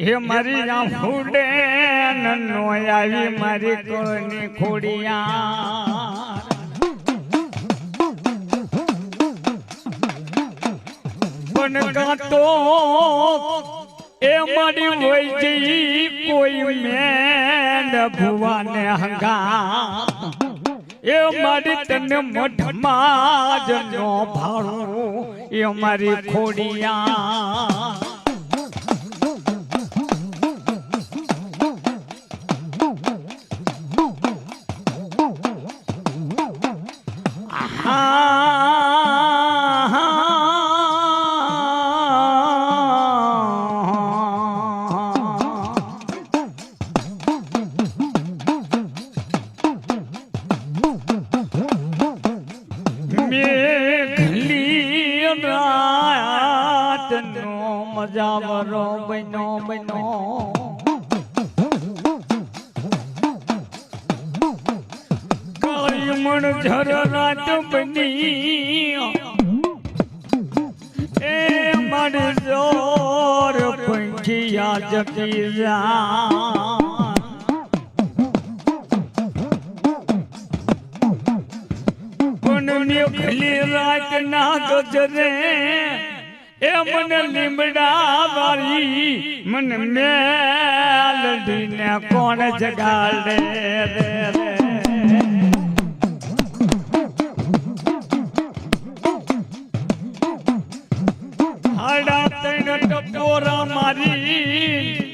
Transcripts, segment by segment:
હે મારી આંફુડે નનો આવી મારી કોની ખોડિયા પણ ગાતો એ મારી વૈજી કોઈ મેં ભુવાને હંગા એ મારી તને મઠમાં જનો ભાડું એ મારી ખોડિયા મજાવરો બનો બનો કાળી મણ ઝર રાત બની એ મારી જોર પંખિયા જતી જા પણ નીકળી રાત ના ગજરે એ મને લીમડા વાળી મને મેલડીને કોણ જગાડે રે રે હાડા તૈન ટપોરા મારી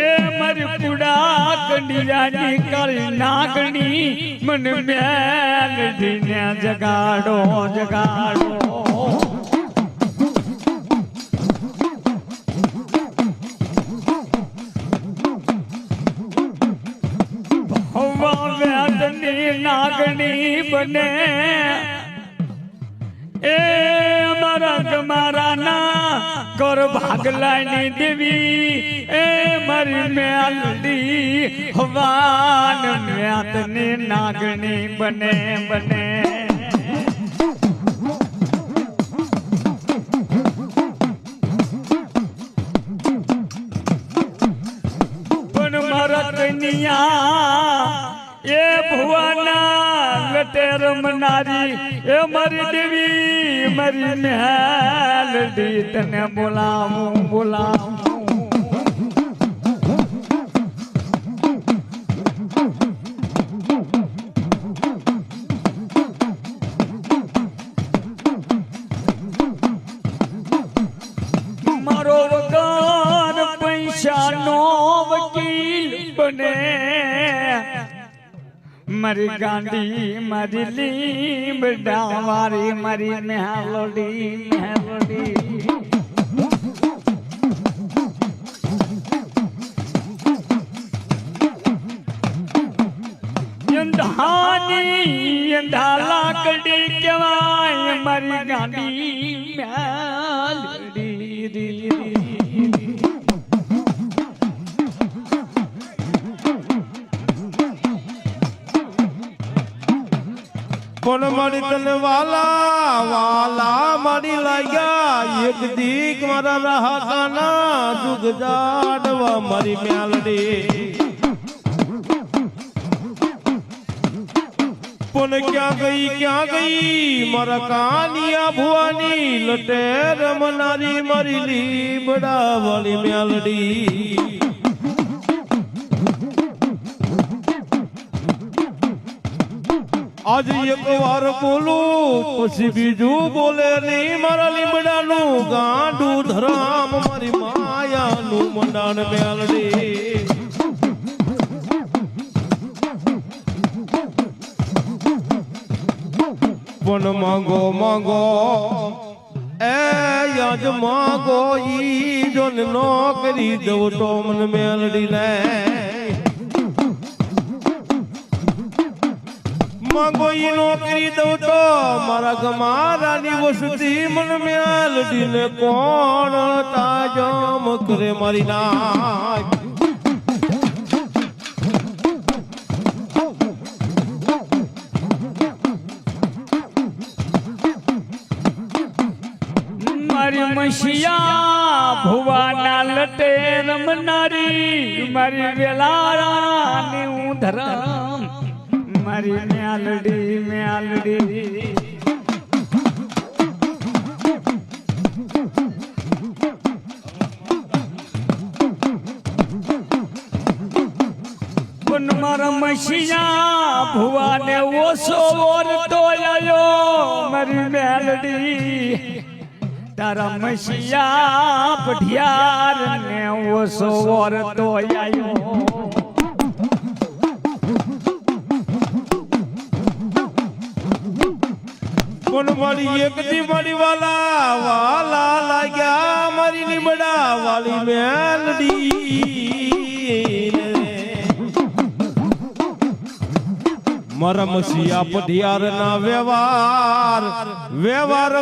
એ મારી કુડા કંડિયાની કાળી નાગણી મને મેલડીને જગાડો જગાડો નાગણી બને એ મારા તમારા ના કર ભાગલાની દેવી એ મારી મેલડી હવાન મેતની નાગણી બને બને પણ મારા કન્યા એ ભુવાના લટે રમનારી એ મારી દેવી મારી મેલડી તને બોલાવું બોલાવું મારો વગર પૈસાનો વકીલ બને મારી ગાંડી મારી લીમડા વારી મારી મેલોડી મેલોડી અંધા લાકડી કહેવાય મારી ગાંડી મેલોડી પણ મારી તને વાલા વાલા મારી લાગ્યા એક દીક મારા રાહતાના જુગ જાડવા મારી મેલડી પણ ક્યાં ગઈ મારા કાનિયા ભુવાની લટે રમનારી મારી લીમડા વાળી મેલડી આજ એક વાર બોલું પછી બીજું બોલે નહીં મારા લીમડાનું ગાંડું ધરામ મારી માયાનું મંડાણ મેલડી પણ માંગો માંગો એ યાદ માંગો ઈ જો નોકરી દઉં તો મને મેલડી લે માંગો ઈ નોકરી દઉં તો મારા ગમારાની વસતી મન મેલડીને કોણ તાજમ કરે મારી નાય મારી મશિયા ભુવાના લટે રમનારી મારી વેલાળાની હું ધરમ મારી મ્યાલડી મ્યાલડી મારા મસીયા ભુવાને ઓછો ઓરતો આયો મારી મેલડી તારા મસીયા પઢિયાર ને ઓછો ઓરતો આયો પણ મારી એક દી મારી વાલા વાલા લાગ્યા મારી લીમડા વાલી મેલડી મારા મસીયા પઢિયાર ના વ્યવહાર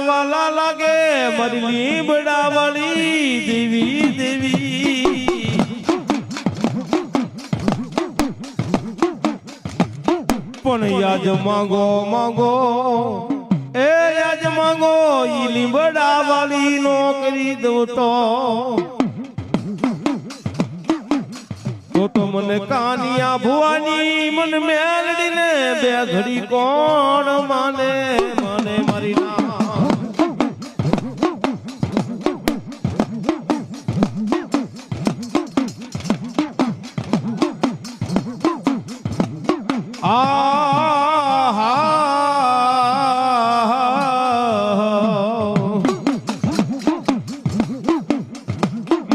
વાલા લાગે મારી લીમડા વાળી દેવી દેવી પણ યાદ માંગો માંગો એ યાદ માંગો ઈ લીમડા વાળી નોકરી દો તો મને કાનિયા ભુવાની મન મેલડી ને બે ઘડી કોણ માને માને મારી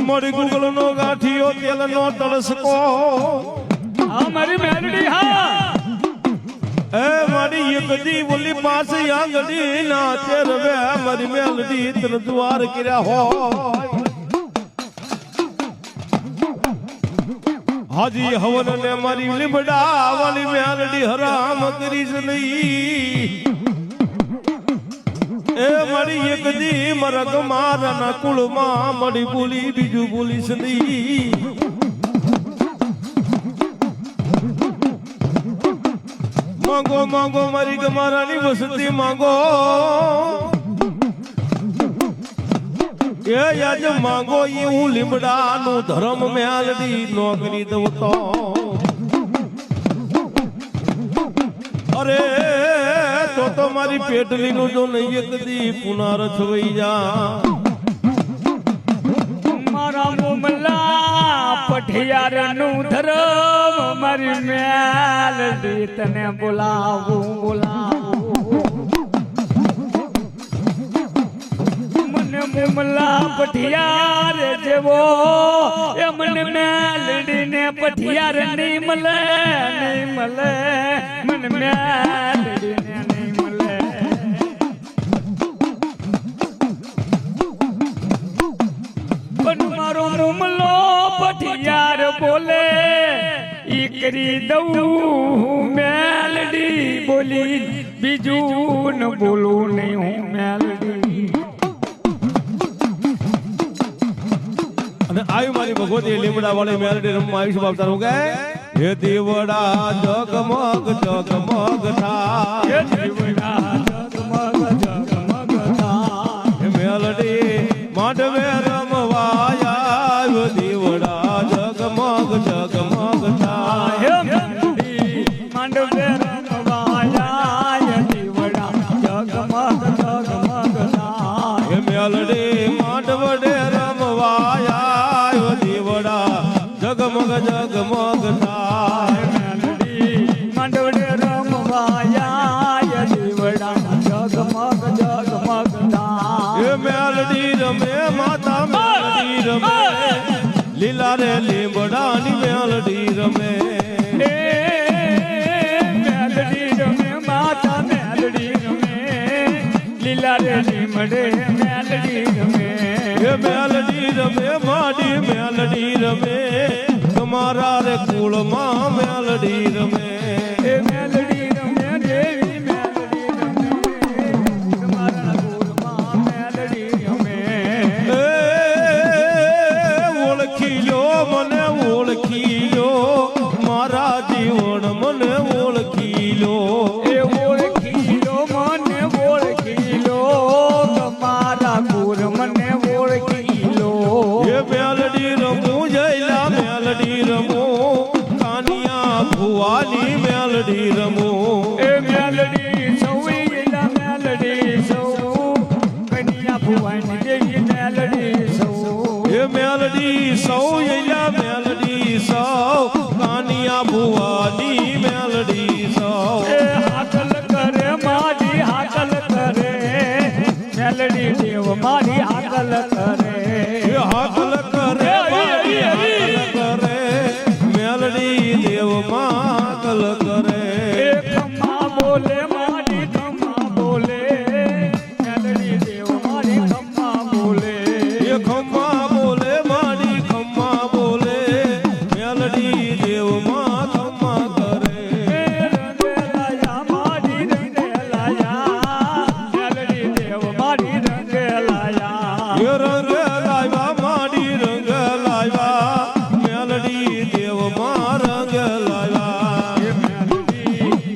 મારી ગુગલ નો ગાંઠિયો તેલ નો તળસકો મારી મેલડી હા એ મારી એક દી બોલી પાસે આંગળી ના તેરવે મારી મેલડી તન દ્વાર કર્યા હોય હાજી હવન ને મારી લીમડા વાલી મેલડી હરામ કરીશ નહીં એ મારી એક દી મરગ મારાના કુળમાં મળી બોલી બીજું બોલીશ નહીં માંગો માંગો મારી ગમારાની વસતી માંગો એ યાદ માંગો ઈ હું લીમડાનું ધર્મ મેલડી નોકરી દઉં તો અરે તો મારી પેટલી નું જો નહીં એક દી પુનાર છવાઈ જા મારા મુમલા પઠિયાર નું ધરમ મારી મેલડી તને બોલાવું મને મુમલા પઠિયાર જેવો એ મને મેલડી ને પઠિયાર નહીં મળે મને મેલડી ને નહીં મળે પણ મારો મુમલો પઠિયાર બોલે ઈ કરી દઉં મેલડી બોલી બીજું ન બોલું નહીં હું મેલડી અને આવી મારી ભગવતી લીમડા વાળી મેલડી રમવા આવી છું બાપતા હું કે હે દીવડા જગમગ જગમગ થાય દીવડા જગમગ થાય હે મેલડી માંડવે રમવાયા દીવડા જગમગ જગમગ થાય માંડવે રમવાયા દીવડા જગમગ થાય હે મેલડી માંડવડે રમવાયા દીવડા જગમગ જગમગ થાય માંડવડે રમવાયા દીવડા જગમગ જગમગ થાય એ મેલડી રમે માતા મેલડી રમે લીલા રે લીમડાની મેલડી રમે મેલડી રમે માતા મેલડી રમે લીલા રે લીમડે મેલડી રમે એ મેલડી રમે માડી મેલડી રમે તમારા રે કુળમાં મેલડી રમે એ મેલડી રમે દેવી મેલડી રમે તમારા કુળમાં મેલડી રમે ઓળખી લ્યો મને ઓળખી લ્યો મારા જીવન મને ઓળખી લ્યો એ ઓળખી લો મને ઓળખી લો તમારા કુળ મને ઓળખી લો ભુવાની દેવી મેલડી સૌ એ મેલડી સૌ એલા મેલડી સૌ કાનિયા ભુવાની મેલડી સૌ એ હાકલ કરે મારી હાકલ કરે મેલડી દેવ મારી હાકલ કરે એ હાકલ કરે મારી હાકલ કરે મેલડી દેવ માકલ કરે એ ખમ્મા બોલે મારી ખમ્મા બોલે મેલડી દેવ મારી ખમ્મા બોલે એ ખમ્મા બોલે મારી ખમ્મા બોલે મેલડી દેવ માં ખમ્મા કરે રંગેલાયા મારી રંગેલાયા મેલડી દેવ મારી રંગેલાયા એ રંગ લાવ્યા મારી રંગ લાવ્યા મેલડી દેવ માં રંગ લાવ્યા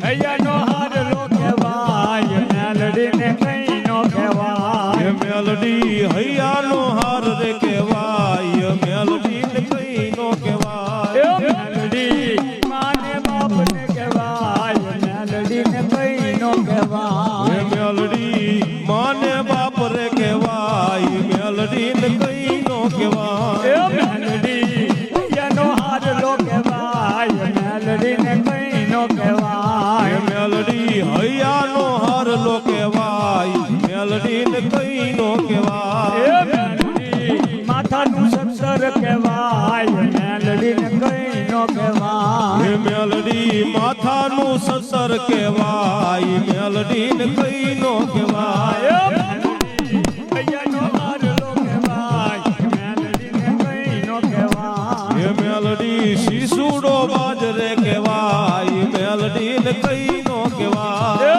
હૈયાનો હારલો કહેવાય મેલડીને કઈ નો કહેવાય એ મેલડી હૈયાનો હાર રે કહેવાય મેલડી ને કઈ નો કહેવાય મેલડી માને બાપને કહેવાય મેલડીને કઈ નો કહેવાય એ મેલડી માને બાપ રે કહેવાય મેલડી ને કઈ નો કહેવાય મેલડી હૈયાનો હારલો કહેવાય મેલડીને કઈ નો કહેવાય એ મેલડી હૈયાનો હાર લો કહેવાય મેલડી ને કઈ નો કહેવાય મેલડી માથાનું સત્સર કહેવાય મેલડીને કઈ નો કહેવાય એ મેલડી માથાનું સસર કહેવાય મેલડી ને કઈ નો કહેવાય હૈયાનો હારલો કહેવાય મેલડીને કઈ નો કહેવાય એ મેલડી શીશુડો બાજરે કહેવાય મેલડી ને કઈ નો કહેવાય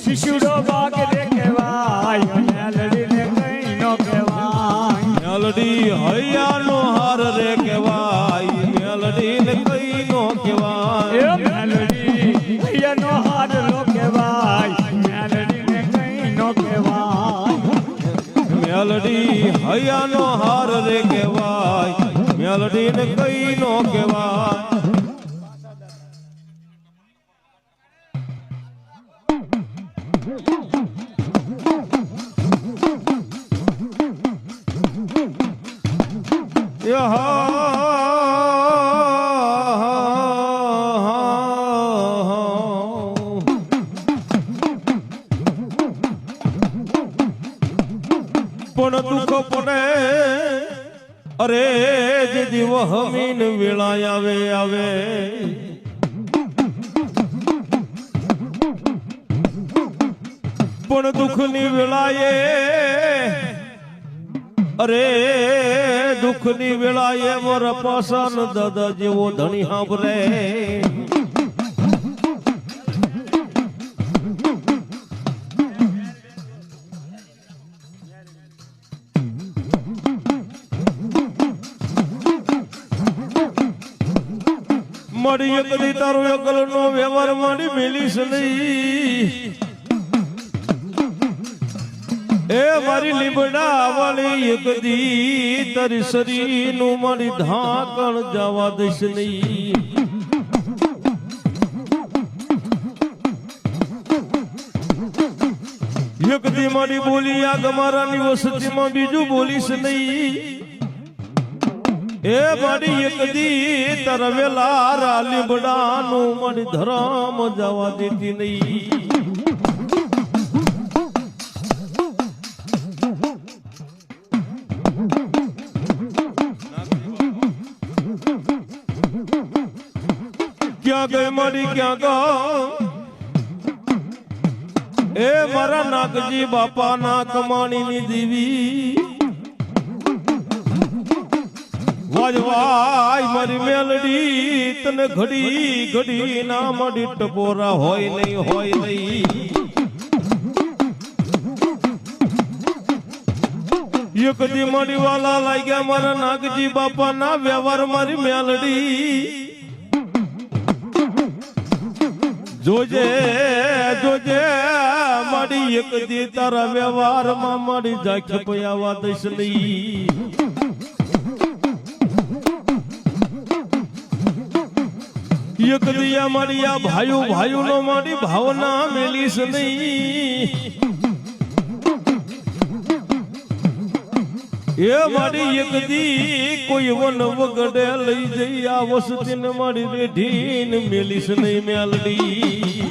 શિશુડો બાગ રે કહેવાય મેલડીને કઈ નો કહેવાય મેલડી હૈયાનો હાર રે કહેવાય મેલડી ને કઈ નો કહેવાય મેલડી હૈયાનો હારલો કહેવાય મેલડીને કઈ નો કહેવાય મેલડી હૈયાનો હાર રે કહેવાય મેલડી ને કઈ નો કહેવાય પણ દુઃખ પડે અરે જે દીવ હમીન વેળા આવે પણ દુઃખની વેળાએ અરે દુઃખની વેળાએ મોર પાસન દાદા જેવો ધણી સાંભળે મળી એકલી તારો એકલનો વ્યવહાર મારી મેલીશ નહીં એ મારી લીમડા વાળી એક દી તારી શરીરનું મારી ઢાંકણ જવા દઈશ નહીં એક દી મારી બોલી આ ગમારાની વસતીમાં બીજું બોલીશ નહીં એ મારી એક દી તારા વેલા લીમડાનું મારી ધરામ જવા દેતી નહીં ક્યાં ગઈ મારી ક્યાં ગઈ એ મારા નાગજી બાપા ના કમાણીની દેવી વાજવાય મારી મેલડી તને ઘડી ઘડી ના મારી ટપોરા હોય નહીં એક દી મારી વાલા લાગ્યા મારા નાગજી બાપા ના વ્યવહાર મારી મેલડી જોજે જોજે મારી એક દી તારા વ્યવહારમાં મારી જાખ પયાવા દઈશ નહીં એક દી મારી આ ભાઈઓ નો મારી ભાવના મેલીશ નહીં એ મારી એક દી કોઈ વન વગડે લઈ જઈ આ વસતીને મારી રેઢીને મેલીશ નહીં મેલડી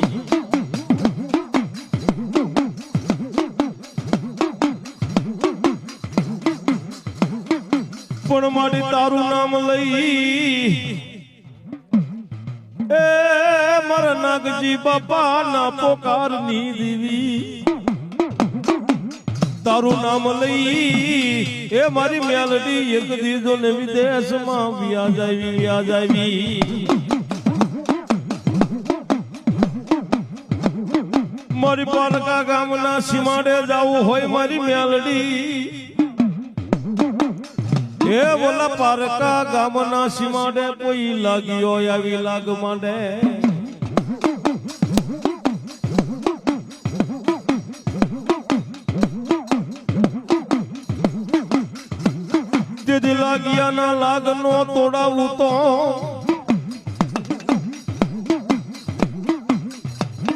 પણ મારી તારું નામ લઈ એ મારા નાગજી બાપા ના પોકારની દેવી તારું નામ લઈ એ મારી મેલડી એક દીધો ને વિદેશમાં વ્યાજ આવી મારી પાલકા ગામના સીમાડે જાવું હોય મારી મેલડી એ બોલા પારકા ગામના સીમાડે કોઈ લાગ્યો આવી લાગ માંડે તેથી લાગ્યા ના લાગનો તોડાવું તો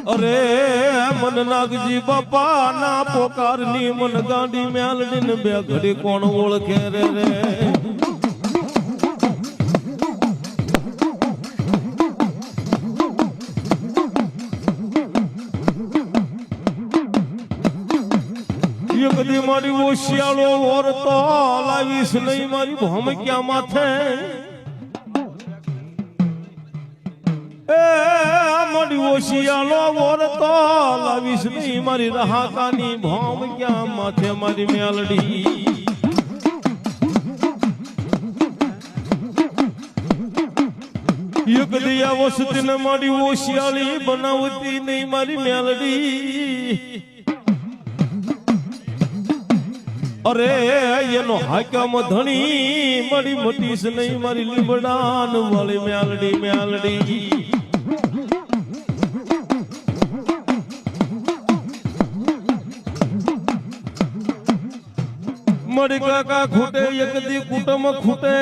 અરે મન નાગજી બાપા ના પોકારની મન ગાંડી મેલડી ને બે ઘડી કોણ ઓળખે રે કદી મારી ઓશિયાળો ઓરતો લાવીશ નહીં મારી ભોમક્યા માથે એ મારી ઓશિયાળો ઓરતો લાવીશ નહીં મારી રહાકાની ભોમક્યા માથે મારી મેલડી એક દિયા વસતીને મારી ઓશિયાળી બનાવતી નહીં મારી મેલડી અરે એનો હાકમ ધણી મળી મટીશ નહીં મારી લીમડાન વાળી મેલડી મળી કાકા ખૂટે એક દી કુટુંબ ખૂટે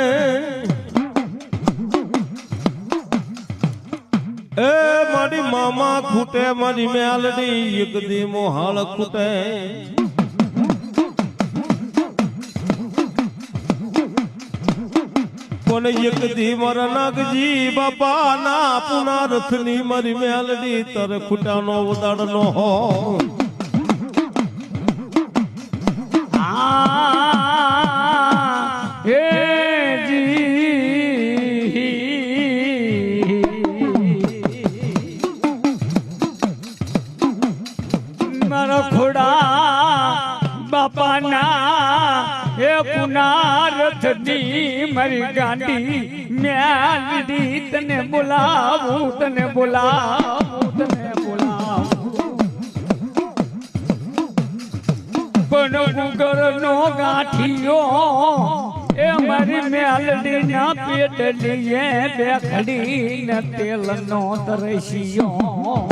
એ મારી મામા ખૂટે મારી મેલડી એક દી મોહાળ ખૂટે પણ એક દી મારા નાગજી બાપા ના પુનારથ ની મારી મેલડી તર ખૂટાનો ઉદાડનો હો મારા ખોડા બાપા ના એ પુનારથ ની મારી ગાંડી મેલડી તને બોલાવું તને બોલાવું પણ ગુગર નો ગાંઠિયો એ મારી મેલડી ના પેટ લીએ બે ખડી ને તેલ નો તરસ્યો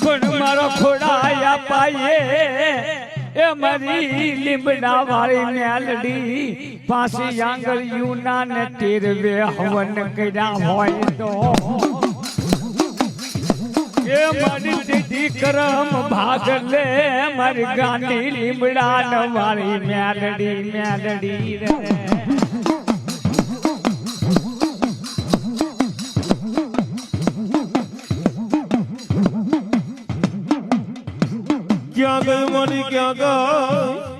પણ મારો ખોડાયા પાયે એ મારી લીમડા વાળી મેલડી પાછી આંગળીયું ના ને તેરવે હવન કર્યા હોય તો એ મારી દીદી કરમ ભાગ લે મારી ગાંડી લીમડા ન વાળી મેલડી રે ક્યાં ગઈ મારી ક્યાં ગઈ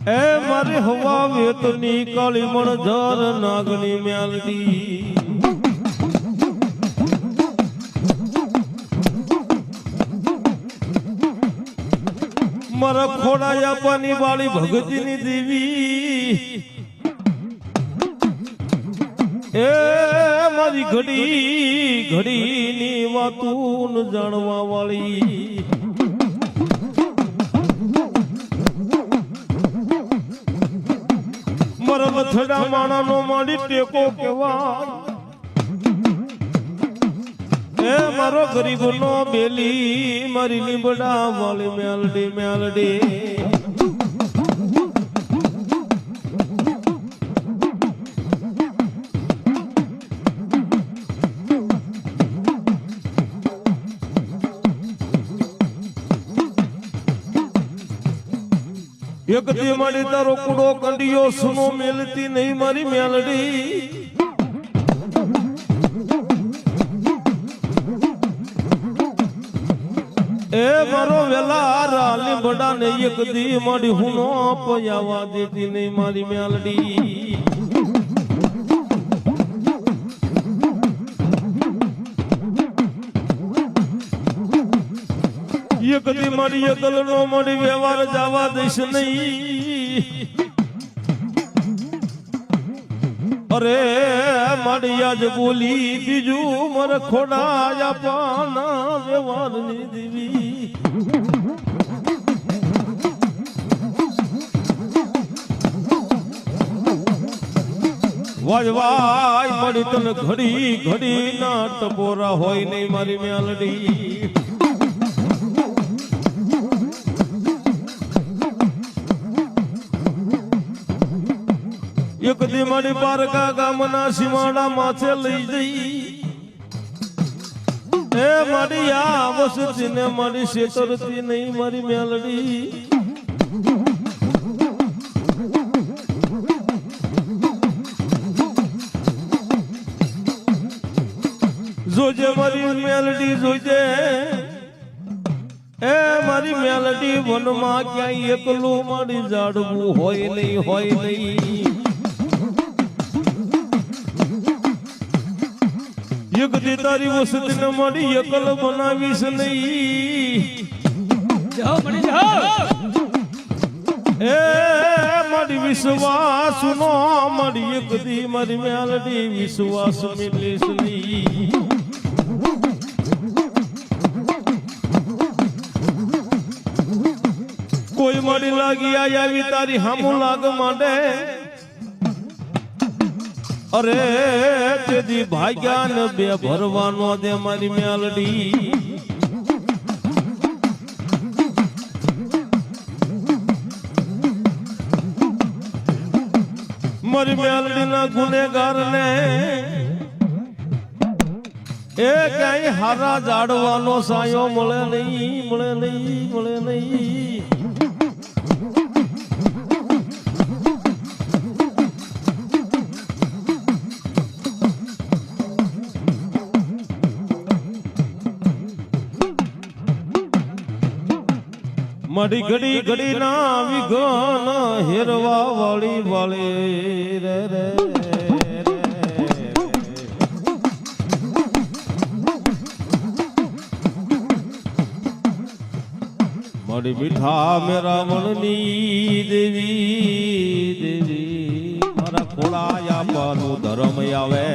એ મારી હવા વેતની કાળી મણઝર નાગની મેલડી મારા ખોડાયા પાની વાળી ભગતીની દેવી એ મારી ઘડીની વાતું જાણવા વાળી મારા લથડા માણાનો મારી ટેકો કેવાય એ મારો ગરીબનો બેલી મારી લીમડા વાળી મેલડી એક દી મારી તારો કુડો કંડિયો સુનો મેલતી નહીં મારી મેલડી એ મારો વેલા લીંબડા ને એક દી મારી હુનો પયાવા દેતી નહીં મારી મેલડી એક દી મારી અકલ નો મારી વ્યવહાર જવા દઈશ નહીં અરે મારી આજ બોલી બીજું મારે ખોડા પાના વ્યવહાર ની દેવી વાજવાય મારી તને ઘડી ઘડી ના ટપોરા હોય નહીં મારી મેલડી એક દી મારી પારકા ગામના સીમાડા માથે લઈ જઈ એ મારી આ વસતી ને મારી શેતરતી નહીં મારી મેલડી જોજે મારી મેલડી જોજે એ મારી મેલડી વનમાં ક્યાંય એકલું મારી જાડવું હોય નહીં એક દી તારી વસતી ને મારી એકલ બનાવીશ નહીં એ મારી વિશ્વાસ નો મારી એક દી મારી મેલડી વિશ્વાસ મિલીશ નહીં કોઈ મારી લાગી આવી તારી હામું લાગ માંડે અરે તેદી ભાગ્યા ને બે ભરવાનો દે મારી મેલડી મારી મેલડી ના ગુનેગાર ને એ કઈ હારા જાડવાનો સાયો મળે નહીં મારી ઘડી ઘડી ના વિઘન હેરવા વાળી રે મારી મીઠા મેરા મનની દેવી મારા ખોળાયા પાનું ધર્મ આવે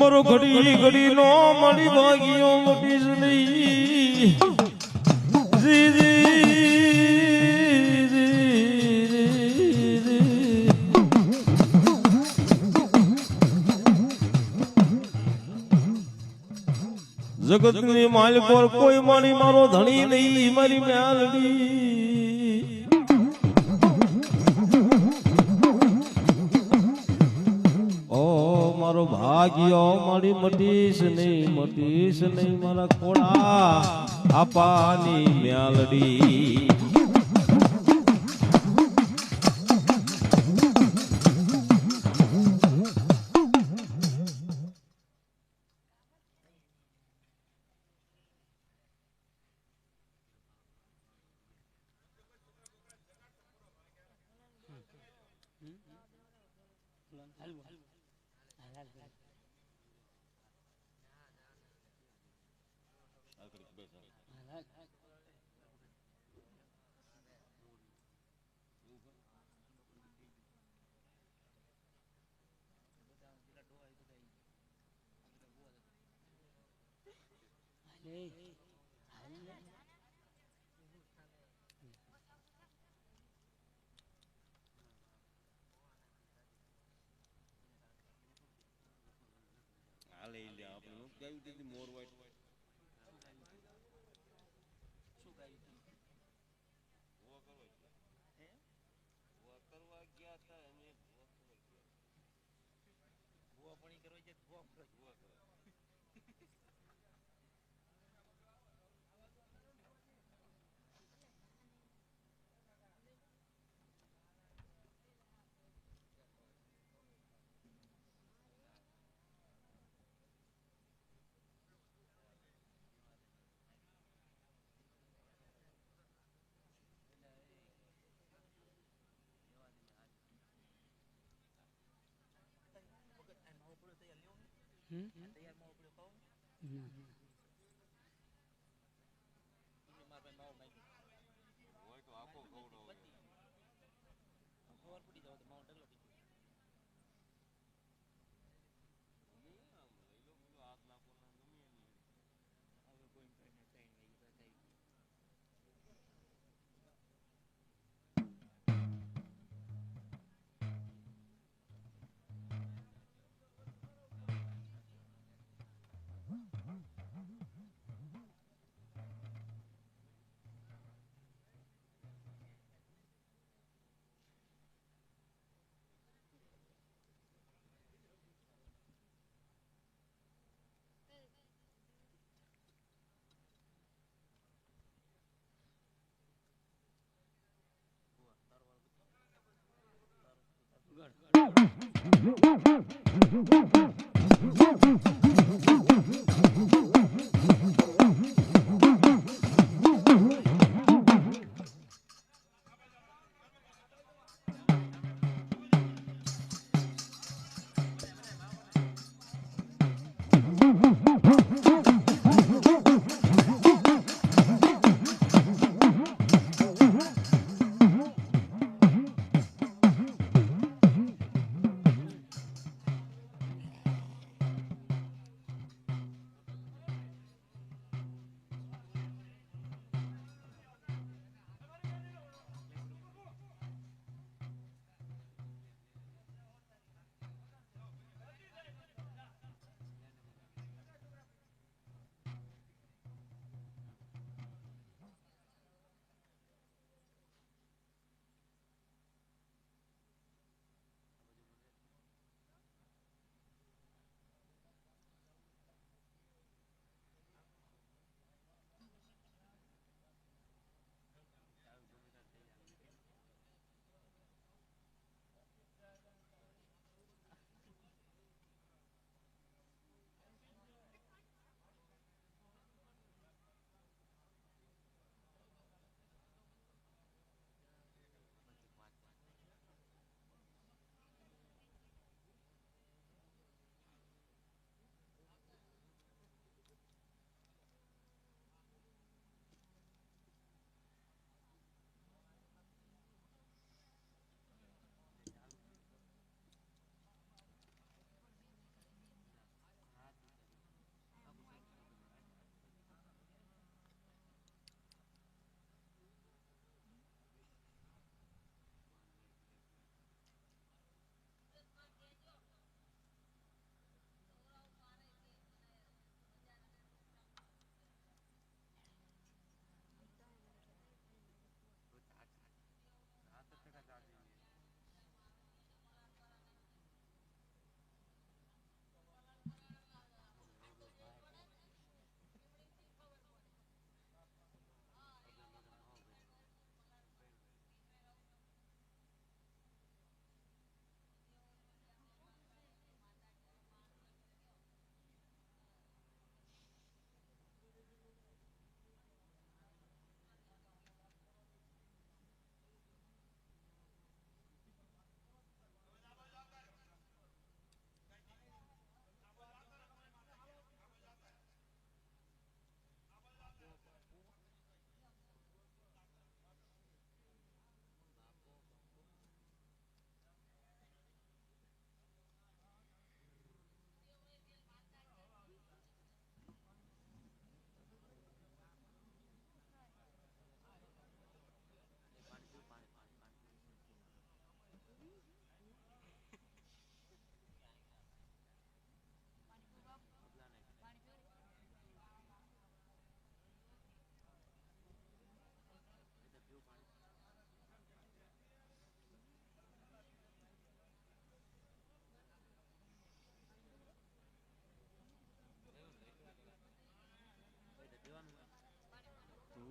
મારો ઘડી ઘડી નો મળી ભાગ્યો મોટી નહીં જગત ની માલ પર કોઈ મારી મારો ધણી નહીં મારી મેલડી મારો ભાગ્યો મારી મટીશ નહીં મારા ખોડા આપાની મેલડી મોર વાઈટ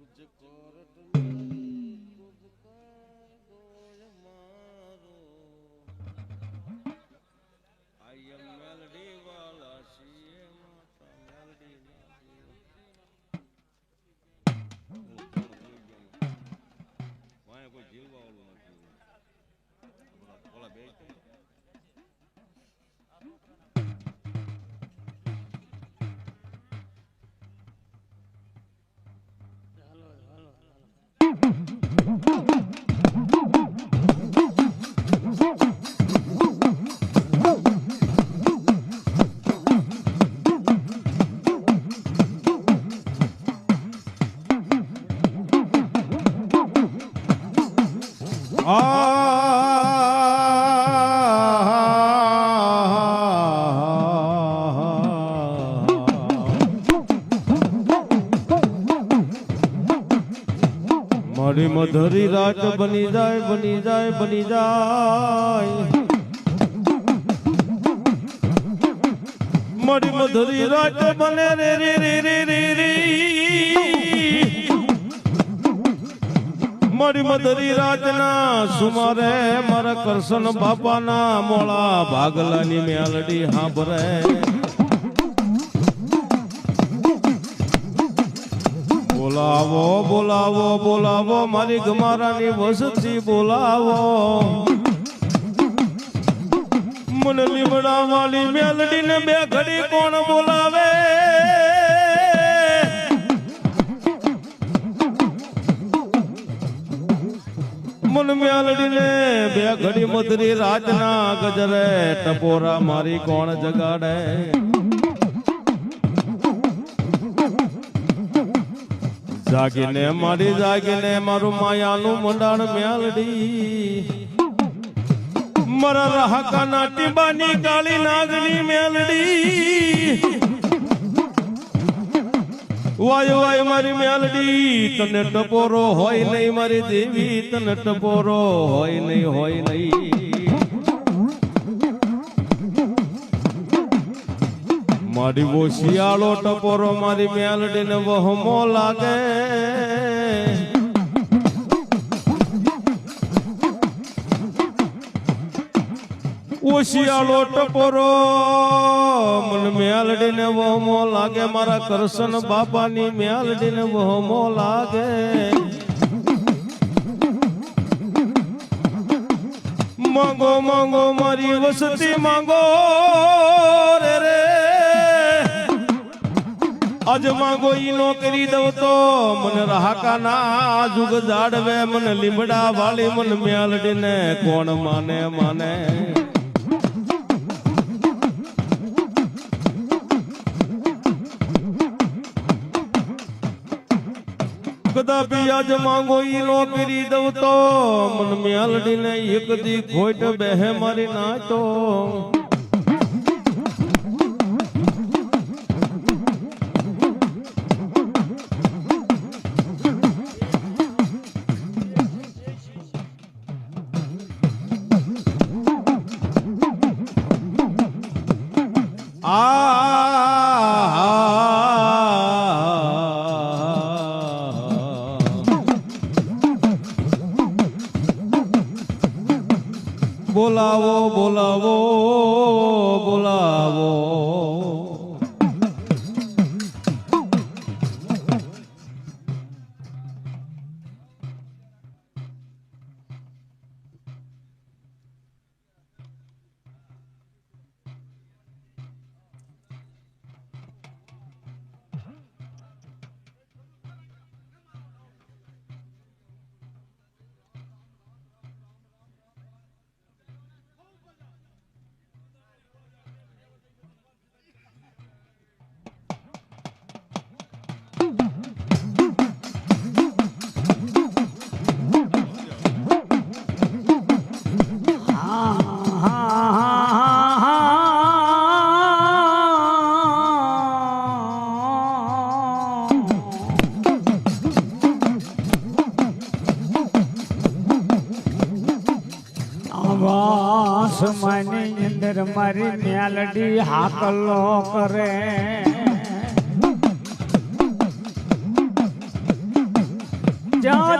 તુજ કોરટ મેરી તુજ કાર દોય મારો આઈ એમ મેલડી વાલા સીએ માતા મેલડી વાય કોઈ જીવવા વાળું નથી ઓલા બે મારી મધરી રાત બની જાય બની જાય બની જાય મારી મધરી રાત બને રે રે રે રે રે રે મારી મધરી રાતના સુમારે મારા કરશન બાપાના મોળા ભાગલાની મેલડી હાંભરે બોલાવો બોલાવો બોલાવો મારી ગમારાની વસતી બોલાવો મને લીમડા વાળી મેલડીને બે ઘડી કોણ બોલાવે મન મેલડીને બે ઘડી મધરી રાતના ગજરે ટપોરા મારી કોણ જગાડે જાગીને મારી જાગીને મારું માયાનું મંડાણ મેલડી મારા રાહકાના ટીબાની કાળી નાગની મેલડી વાય વાય મારી મેલડી તને ટપોરો હોય નહીં મારી દેવી તને ટપોરો હોય નહીં હોય નહીં મારી વો શિયાળો ટપોરો મારી મેલડીને વહમો લાગે ઓ શિયાળો ટપોરો મન મેલડીને વહમો લાગે મારા કરશન બાપાની મેલડીને વહમો લાગે માંગો માંગો મારી વસતી માંગો રે રે આજ માંગો ઈ નો કરી દઉં તો મને રાહકાના જુગ જાડવે મને લીમડા વાળી મન મેલડીને કોણ માને માને કદાપી આજ માંગો ઈ નો કરી દઉં તો મન મેલડીને એક દી ખોટ બેહે મારી નાચો બોલાવો બોલાવો બોલાવો આસમાની અંદર મારી મેલડી હાકલો કરે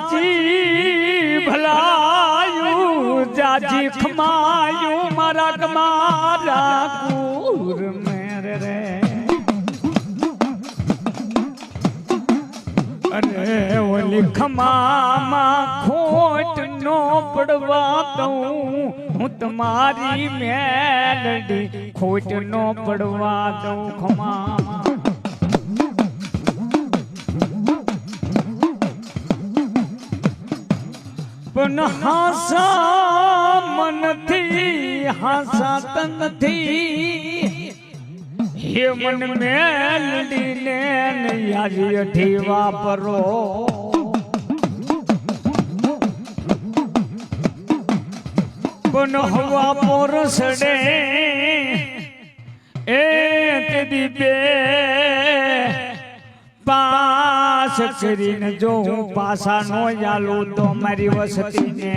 જાજી ભલાયું જાજી ખમાયું મારા કમારા કુર મેરે રે અરે ઓલી ખમામાં ખોટ નો પડવા દઉં હું તમારી મેલડી ખોટ નો પડવા દઉં ખમામાં પણ હાસા મનથી હાસા તનથી હે મન મેલડીને યારી અઠી વાપરો પણ હવા પોરસડે એ તેદી બે પાસ નાશ કરીને જો હું પાછા નો ચાલું તો મારી વસતીને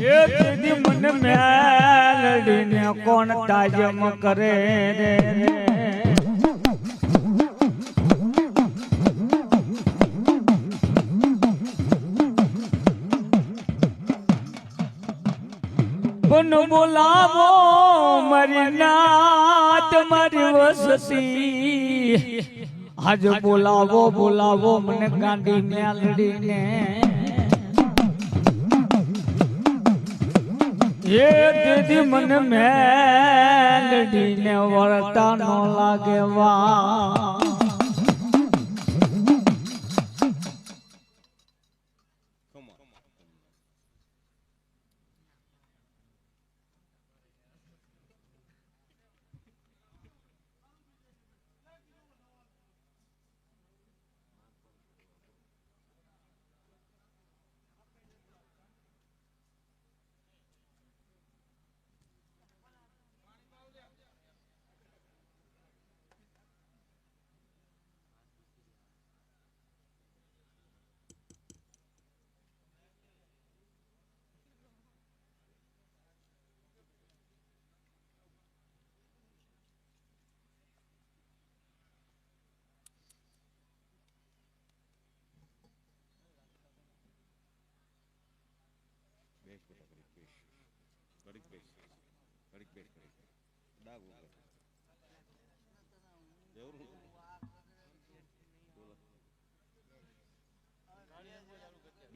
એ તેદી મને મેલડીને કોણ તાજમ કરે રે બન બોલાવો મારી નાત મારી વસતી આજ બોલાવો બોલાવો મને ગાંડી મેલડીને એ દીદી મને મેલડીને વળતા નો લાગે વા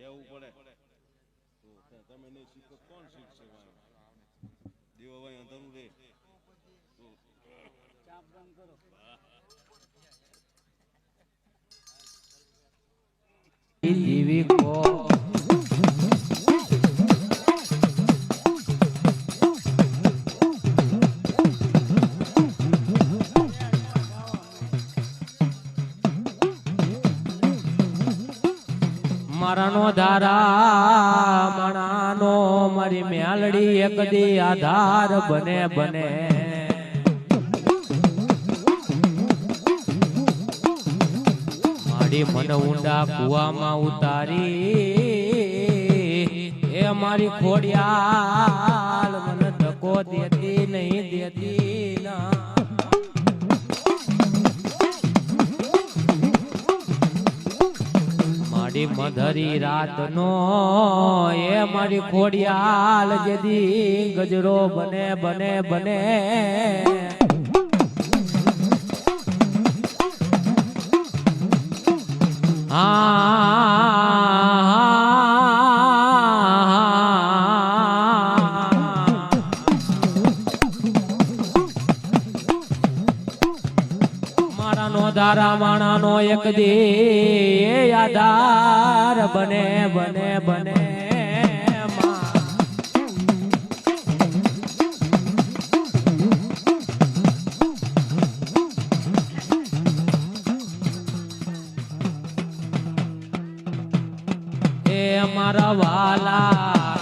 બેવું પડે તો તમે નહીં શીખો કોણ શીખશે દેવાભાઈ અંધારું રે ચાપ બંધ કરો દેવી કો મારાનો ધારા મણાનો મારી મેલડી એક દી આધાર બને બને મારી મન ઊંડા કુવામાં ઉતારી એ મારી ખોડિયાલ મને ધક્કો દેતી નહીં દેતી ના મધરી રાત નો એ મારી ખોડિયાલ જેદી ગજરો બને બને બને મારાનો ધારા માણાનો એક દી આધાર બને બને બને એ મારા વાલા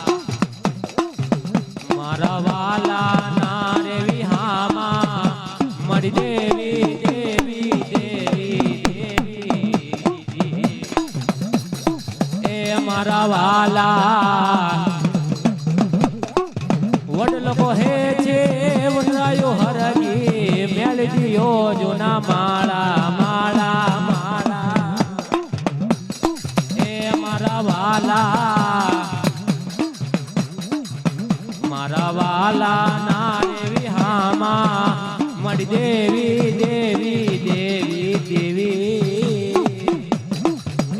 ના રે વિહામા મરી દેવી મારા વાલા વડલો કહે છે વડરાયો હરગી મેલડીઓ જોના માળા માળા માળા એ મારા વાલા ના દેવી હામા મળી દેવી દેવી દેવી દેવી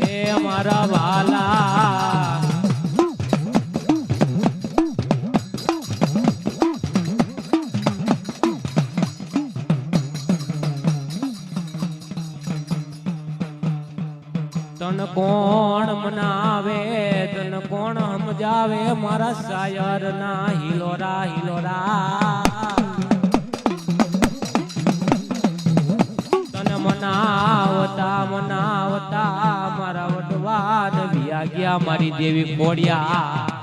એ મારા વાલા તન કોણ મનાવે તન કોણ સમજાવે મારા શાયર ના હિલોરા હિલોરા તન મનાવતા મારા વટવાદ વિયા ગયા મારી દેવી ખોડિયા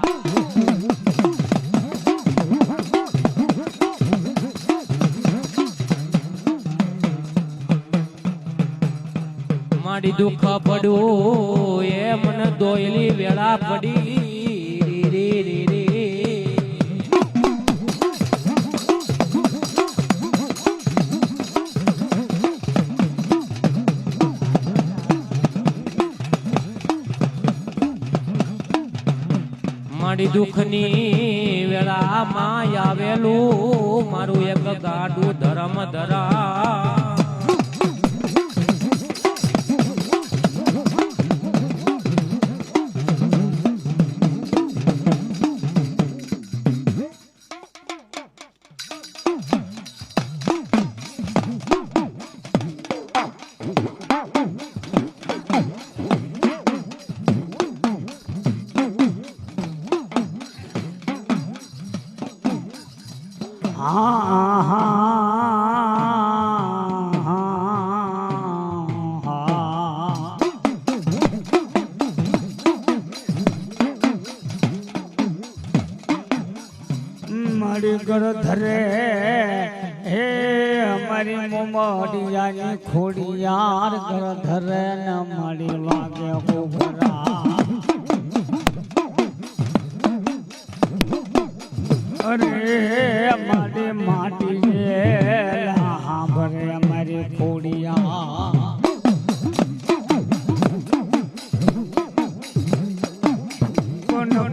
દુઃખ પડ્યું એ મને દોયલી વેળા પડી રે રે રે મારી દુઃખની વેળામાં આવેલું મારું એક ગાડું ધરમ ધરા મારી ઘર ધરે હે અમારી મોમડિયાની ખોડિયાર ઘર ધરે ને મારી લાગે ગોબરા અરે મારી માટી હા ભરે અમારી ખોડિયા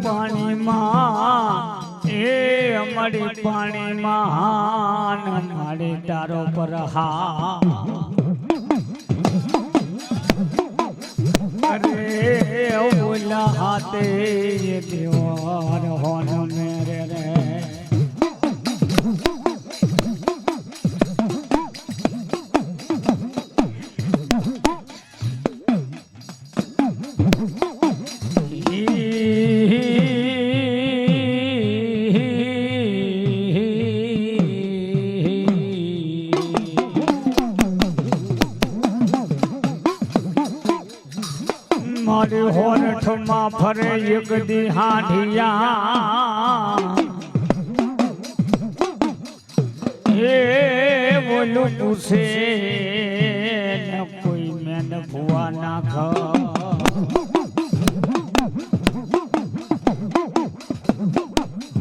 પાણીમાં એ અમારી પાણીમાં મારી તારો પર હા અરે ઓલા હાથે દેવાર હોન મેરે રે મારી હોરઠમાં ફરે એક દી હાંઢિયા એ બોલું પૂછે ને કોઈ મેન ભુવા નાખ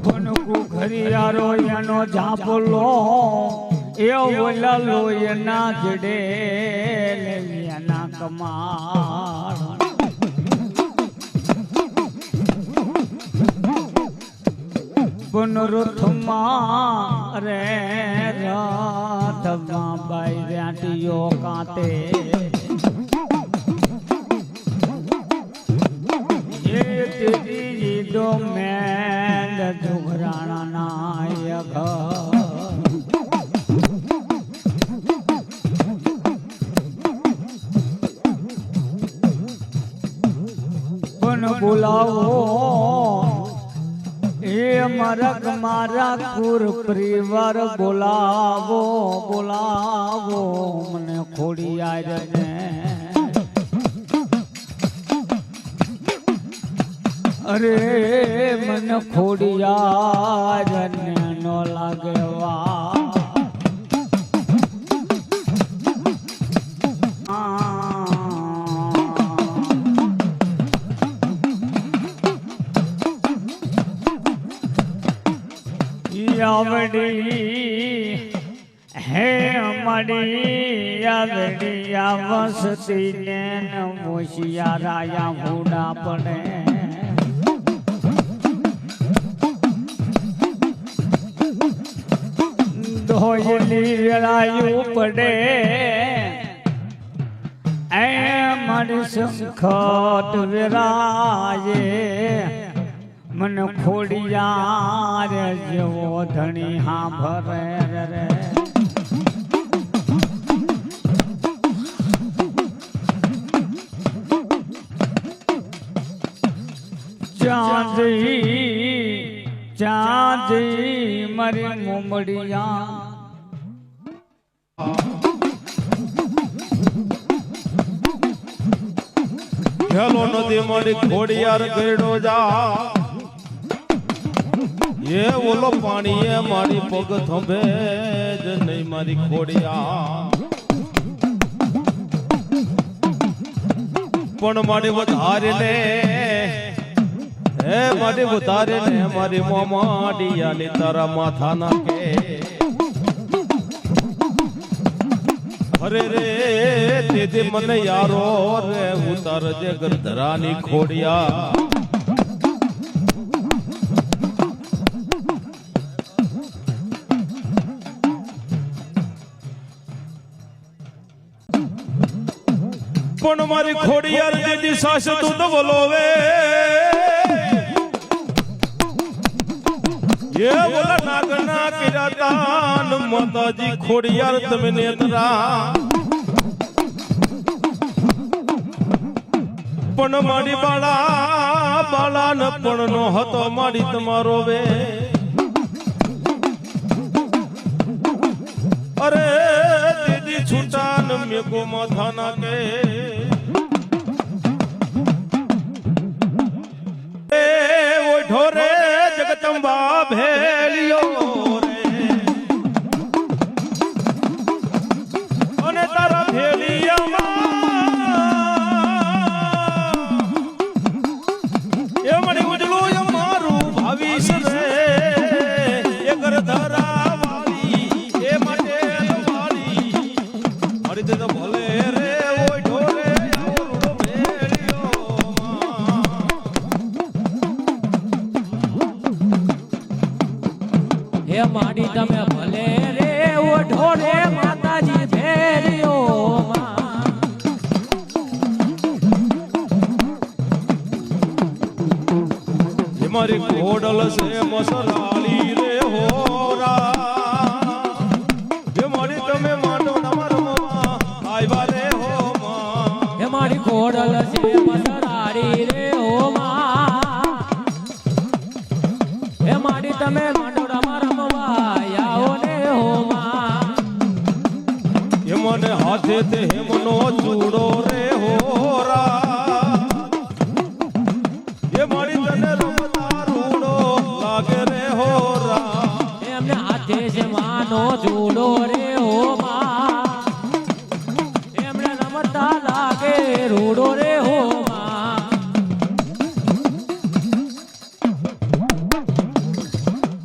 કોનકુ ઘરિયારો એનો ઝાપલો એ બોલા લોયના જડે એના કમાળ પુનરુથમાં રે રાધમાં બાઈ રાટીઓ કાતે એ તેરી દો મેં દુઘરાણા નાયક પણ બોલાવો એ મારા કુર પરિવાર બોલાવો બોલાવો મને ખોડિયાર ને અરે મને ખોડિયાર ને નો લાગે વા આવડી હે અમારી આવડી આ વસતી ને મોશિયારાયા ભૂડા પડે ધોયલી વેળાયું પડે એ મારી સંખત વેરાયે મને ખોડિયાર જેવો ધણી હા ભરે રે ચાંદી મારી મોમડિયા હેલો નદી મારી ખોડિયાર ગયડો જા એ ઓલો પાણી એ મારી પગ થંભે જ નહીં મારી ખોડિયા પણ મારી વધારે ને હે મારી વધારે ને મારી મોમાડિયાની તારા માથા ના કે અરે રે તેથી મને યારો રે ઉતારજે ગરધરાની ખોડિયા પણ મારી ખોડિયાર દીદી સાસ તું તો બોલોવે એ બોલા નાગના કિરાતાન માતાજી ખોડિયાર તમે નેતરા પણ મારી બાળા ન પણ નો હતો મારી તમારો વે અરે દીદી છૂટાન મેકો માથા ના કે ઢોરે જગદંબા ભેલિયો રે અને તારા ભેલિયામાં એ મને ઉજળું મારું ભાવિશ રે એ ગરધરા વાળી એ માટે વાળી મારી તે તો ભલે રે ઓય ઢોરે હે માડી તમે ભલે રે ઓઢો રે માતાજી ભેરિયો મારી ઘોડલ છે મસલાલી રે હોરા હે મારી તમે માંડો નમરમાં આવ્યા રે હો માં હે મારી ખોડલ છે મસરારી રે હો માં હે માડી તમે માંડોડામાં રમવા આવો ને હો માં એ મને હાથે તે હેમનો ચૂડો રે હોરા એ મારી તને રમતા રૂડો લાગે રે હોરા એમને હાથે છે માનો ચૂડો